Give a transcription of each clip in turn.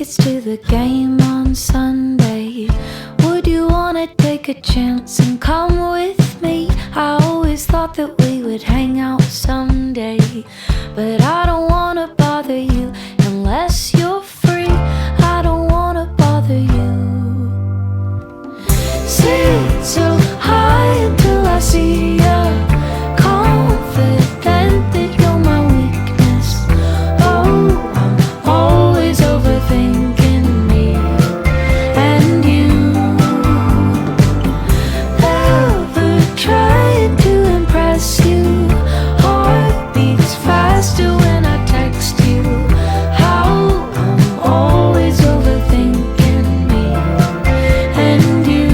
tickets to the game on Sunday. Would you wanna take a chance and come with me? I always thought that we would hang out someday, but I don't wanna bother you unless you're free. I don't wanna bother you. Sit so high until I see ya, confident that you're my weakness. Oh, I'm always overthinking me and you. Never trying to impress you. Heart beats faster when I text you. How I'm always overthinking me and you.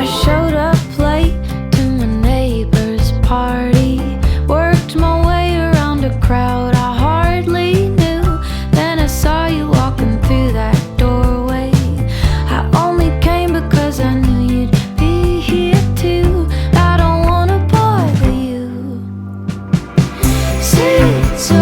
I showed up late to my neighbor's party, worked my way around a crowd I hardly knew. Then I saw you walking through that doorway. I only came because I knew you'd be here too. I don't wanna bother you. Sit so